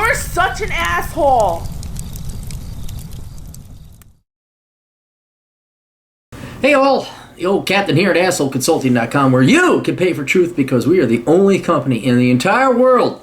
You're such an asshole. Hey all, the old captain here at assholeconsulting.com, where you can pay for truth because we are the only company in the entire world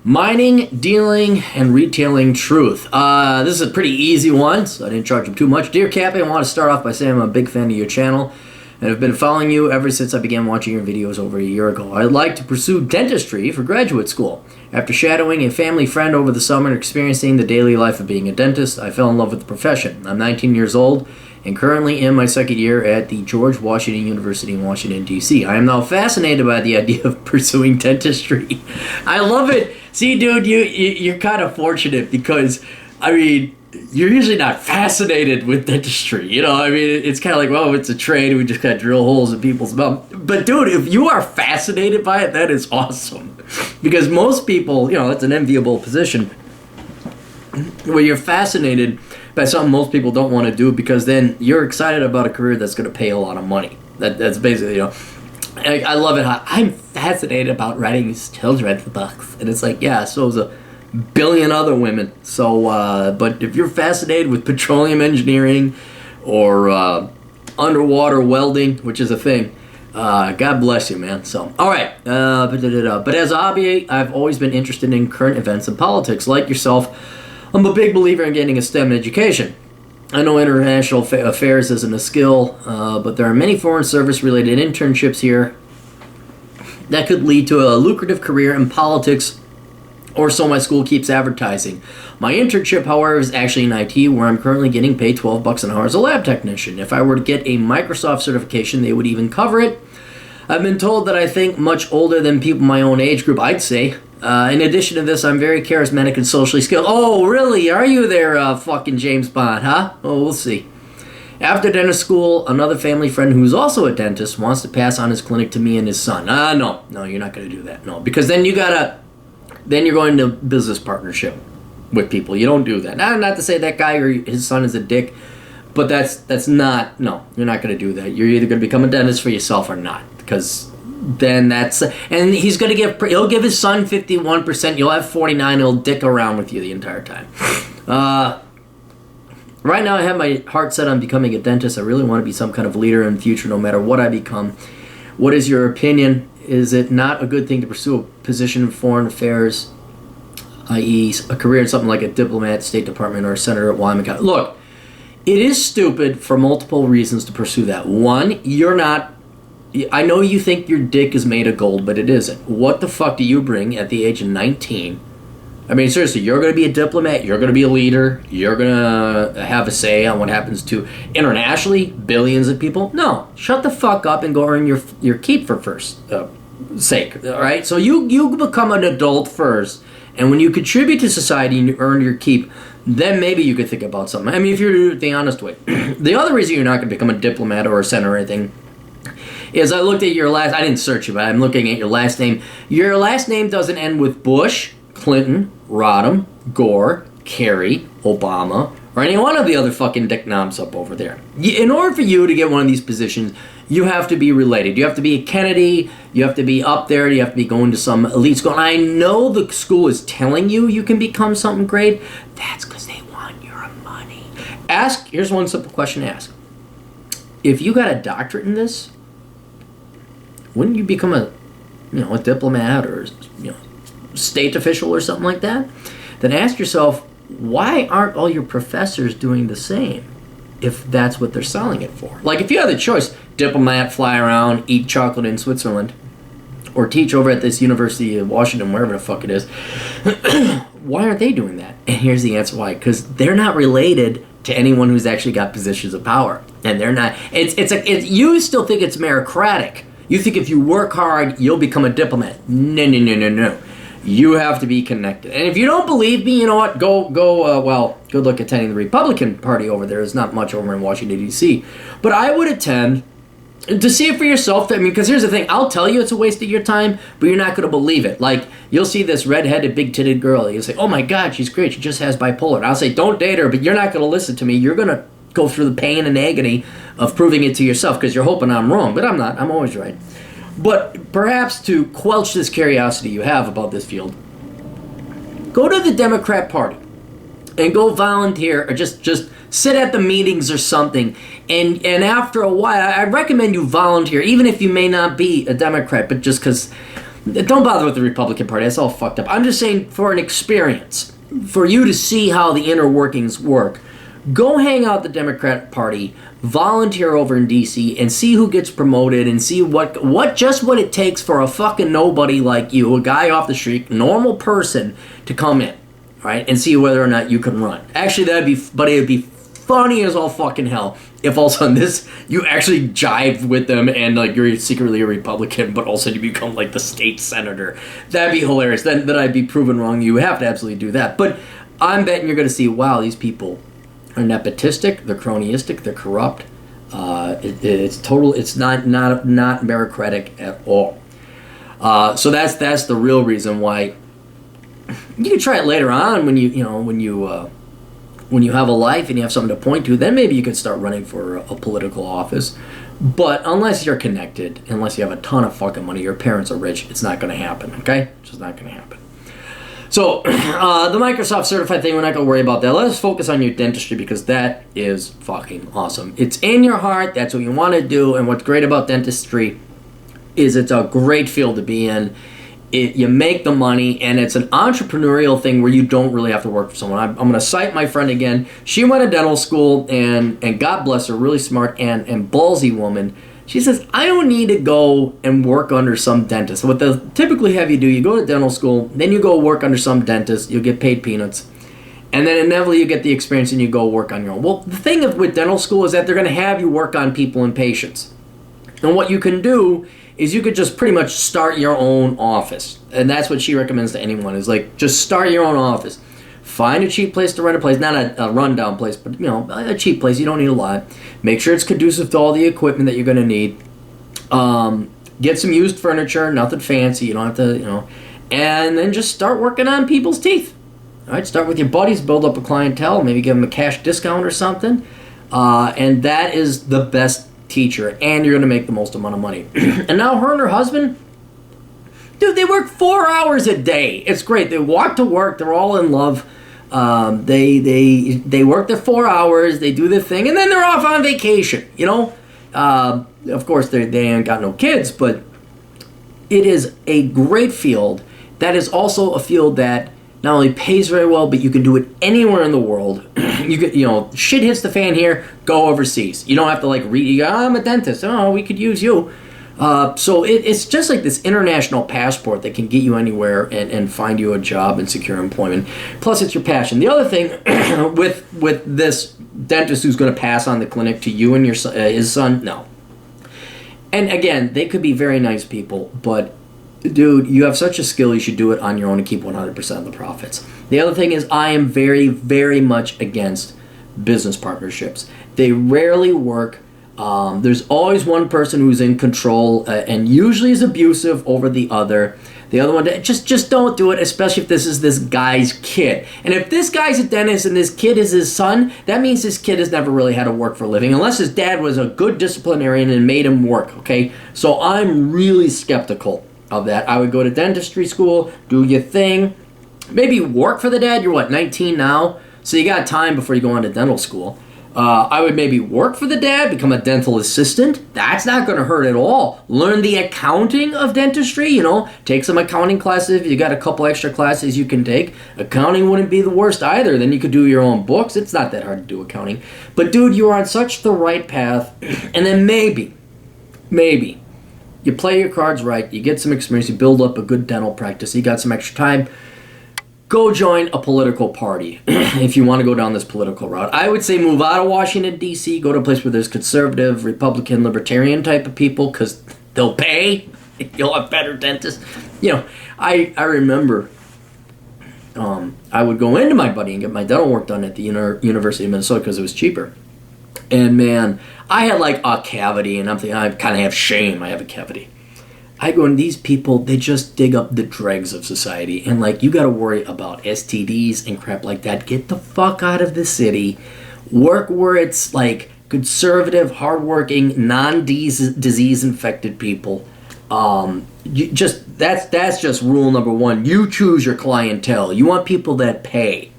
mining, dealing, and retailing truth. This is a pretty easy one, so I didn't charge them too much. Dear Cappy, I want to start off by saying I'm a big fan of your channel and have been following you ever since I began watching your videos over a year ago. I'd like to pursue dentistry for graduate school. After shadowing a family friend over the summer and experiencing the daily life of being a dentist, I fell in love with the profession. I'm 19 years old and currently in my second year at the George Washington University in Washington, D.C. I am now fascinated by the idea of pursuing dentistry. I love it. See, dude, you're kind of fortunate because, I mean, you're usually not fascinated with dentistry. You know, I mean, it's kind of like, well, it's a trade. We just kind of drill holes in people's mouth. But, dude, if you are fascinated by it, that is awesome. Because most people, you know, that's an enviable position where you're fascinated by something most people don't want to do because then you're excited about a career that's going to pay a lot of money. That's basically, you know, I love it how I'm fascinated about writing these children's books. And it's like, yeah, so is a billion other women. So, but if you're fascinated with petroleum engineering or underwater welding, which is a thing, God bless you, man. So, all right. But as a hobby, I've always been interested in current events and politics. Like yourself, I'm a big believer in getting a STEM education. I know international affairs isn't a skill, but there are many foreign service-related internships here that could lead to a lucrative career in politics, or so my school keeps advertising. My internship, however, is actually in IT, where I'm currently getting paid $12 an hour as a lab technician. If I were to get a Microsoft certification, they would even cover it. I've been told that I think much older than people my own age group, I'd say. In addition to this, I'm very charismatic and socially skilled. Oh, really? Are you there, fucking James Bond, huh? Oh, we'll see. After dentist school, another family friend who's also a dentist wants to pass on his clinic to me and his son. No, you're not going to do that. No, because then you're going to business partnership with people. You don't do that. Not to say that guy or his son is a dick, but that's not, no, you're not going to do that. You're either going to become a dentist for yourself or not, because then that's, and he'll give his son 51%, you'll have 49, he'll dick around with you the entire time. Right now I have my heart set on becoming a dentist. I really want to be some kind of leader in the future no matter what I become. What is your opinion? Is it not a good thing to pursue a position in foreign affairs, i.e. a career in something like a diplomat, State Department, or a senator at Wyoming County? Look, it is stupid for multiple reasons to pursue that. One, I know you think your dick is made of gold, but it isn't. What the fuck do you bring at the age of 19? I mean, seriously, you're going to be a diplomat, you're going to be a leader, you're going to have a say on what happens to, internationally, billions of people? No. Shut the fuck up and go earn your keep for first sake, all right? So you become an adult first, and when you contribute to society and you earn your keep, then maybe you could think about something. I mean, if you're doing it the honest way. The other reason you're not going to become a diplomat or a senator or anything is I looked at your last, I didn't search you, but I'm looking at your last name. Your last name doesn't end with Bush, Clinton, Rodham, Gore, Kerry, Obama, or any one of the other fucking dick knobs up over there. In order for you to get one of these positions, you have to be related. You have to be a Kennedy, you have to be up there, you have to be going to some elite school. And I know the school is telling you can become something great. That's because they want your money. Here's one simple question to ask. If you got a doctorate in this, wouldn't you become a diplomat or state official or something like that? Then ask yourself, why aren't all your professors doing the same if that's what they're selling it for? Like, if you had the choice, diplomat, fly around, eat chocolate in Switzerland, or teach over at this University of Washington, wherever the fuck it is, why aren't they doing that? And here's the answer why. Because they're not related to anyone who's actually got positions of power. And they're not. You still think it's meritocratic. You think if you work hard, you'll become a diplomat. No. You have to be connected. And if you don't believe me, you know what? Go good luck attending the Republican Party over there. There's not much over in Washington, D.C. But I would attend to see it for yourself. I mean, because here's the thing. I'll tell you it's a waste of your time, but you're not going to believe it. Like, you'll see this red-headed, big-titted girl. You'll say, oh, my God, she's great. She just has bipolar. And I'll say, don't date her, but you're not going to listen to me. You're going to go through the pain and agony of proving it to yourself because you're hoping I'm wrong. But I'm not. I'm always right. But perhaps to quench this curiosity you have about this field, Go to the Democrat Party and go volunteer, or just sit at the meetings or something. And after a while, I recommend you volunteer, even if you may not be a Democrat, but just because, don't bother with the Republican Party. That's all fucked up. I'm just saying, for an experience, for you to see how the inner workings work, go hang out the Democrat Party, volunteer over in D.C., and see who gets promoted, and see what it takes for a fucking nobody like you, a guy off the street, normal person, to come in, right, and see whether or not you can run. Actually, it'd be funny as all fucking hell if all of a sudden you actually jive with them and like you're secretly a Republican, but also you become like the state senator. That'd be hilarious. Then I'd be proven wrong. You have to absolutely do that. But I'm betting you're going to see, wow, these people are nepotistic, they're cronyistic, they're corrupt. It's not meritocratic at all. So that's the real reason why. You can try it later on when you have a life and you have something to point to. Then maybe you can start running for a political office. But unless you're connected, unless you have a ton of fucking money, your parents are rich, it's not going to happen. Okay, it's just not going to happen. So, the Microsoft certified thing, we're not going to worry about that. Let us focus on your dentistry, because that is fucking awesome. It's in your heart. That's what you want to do. And what's great about dentistry is it's a great field to be in. You make the money, and it's an entrepreneurial thing where you don't really have to work for someone. I'm going to cite my friend again. She went to dental school, and God bless her, really smart and ballsy woman. She says, I don't need to go and work under some dentist. What they'll typically have you do, you go to dental school, then you go work under some dentist, you'll get paid peanuts, and then inevitably you get the experience and you go work on your own. Well, the thing with dental school is that they're going to have you work on people and patients. And what you can do is you could just pretty much start your own office. And that's what she recommends to anyone, is like, just start your own office. Find a cheap place to rent a place, not a rundown place, but a cheap place. You don't need a lot. Make sure it's conducive to all the equipment that you're going to need. Get some used furniture, nothing fancy. You don't have to, and then just start working on people's teeth. All right, start with your buddies, build up a clientele, maybe give them a cash discount or something, and that is the best teacher, and you're going to make the most amount of money. And now her and her husband, dude, they work 4 hours a day. It's great. They walk to work. They're all in love. They work their 4 hours. They do their thing, and then they're off on vacation. Of course, they ain't got no kids, but it is a great field. That is also a field that not only pays very well, but you can do it anywhere in the world. You could, shit hits the fan here, go overseas. You don't have to I'm a dentist. Oh, we could use you. So it's just like this international passport that can get you anywhere and find you a job and secure employment. Plus, it's your passion. The other thing with this dentist who's going to pass on the clinic to you and his son, no. And again, they could be very nice people, but dude, you have such a skill, you should do it on your own and keep 100% of the profits. The other thing is, I am very, very much against business partnerships. They rarely work. There's always one person who's in control and usually is abusive over the other. The other one, just don't do it, especially if this is this guy's kid. And if this guy's a dentist and this kid is his son, that means this kid has never really had to work for a living, unless his dad was a good disciplinarian and made him work, okay? So I'm really skeptical of that. I would go to dentistry school, do your thing, maybe work for the dad. You're 19 now, so you got time before you go on to dental school. I would maybe work for the dad, become a dental assistant. That's not going to hurt at all. Learn the accounting of dentistry, take some accounting classes. If you got a couple extra classes you can take, accounting wouldn't be the worst either. Then you could do your own books. It's not that hard to do accounting. But dude, you're on such the right path. And then maybe, you play your cards right, you get some experience, you build up a good dental practice, you got some extra time, go join a political party if you want to go down this political route. I would say move out of Washington, D.C., go to a place where there's conservative, Republican, libertarian type of people, because they'll pay, you'll have better dentists. I remember I would go into my buddy and get my dental work done at the University of Minnesota because it was cheaper. And man, I had a cavity, and I'm thinking, I kind of have shame I have a cavity. I go, and these people, they just dig up the dregs of society. And you got to worry about STDs and crap like that. Get the fuck out of the city. Work where it's conservative, hardworking, non-disease infected people. That's just rule number one. You choose your clientele. You want people that pay.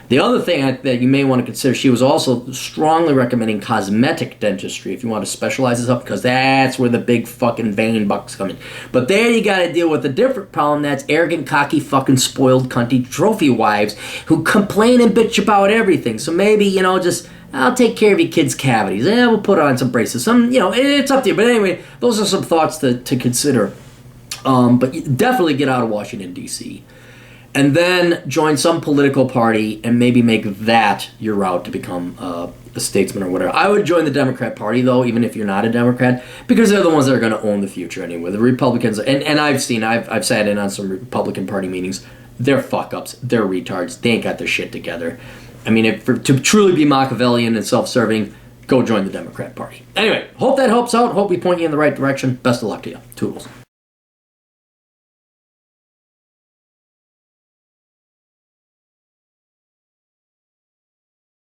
The other thing that you may want to consider, she was also strongly recommending cosmetic dentistry if you want to specialize this up, because that's where the big fucking vein bucks come in. But there you got to deal with a different problem. That's arrogant, cocky, fucking spoiled, cunty trophy wives who complain and bitch about everything. So maybe, just, I'll take care of your kids' cavities. We'll put on some braces. It's up to you. But anyway, those are some thoughts to consider. But definitely get out of Washington, D.C., and then join some political party and maybe make that your route to become a statesman or whatever. I would join the Democrat Party, though, even if you're not a Democrat, because they're the ones that are going to own the future anyway. The Republicans, and I've sat in on some Republican Party meetings. They're fuck-ups. They're retards. They ain't got their shit together. I mean, to truly be Machiavellian and self-serving, go join the Democrat Party. Anyway, hope that helps out. Hope we point you in the right direction. Best of luck to you. Toodles.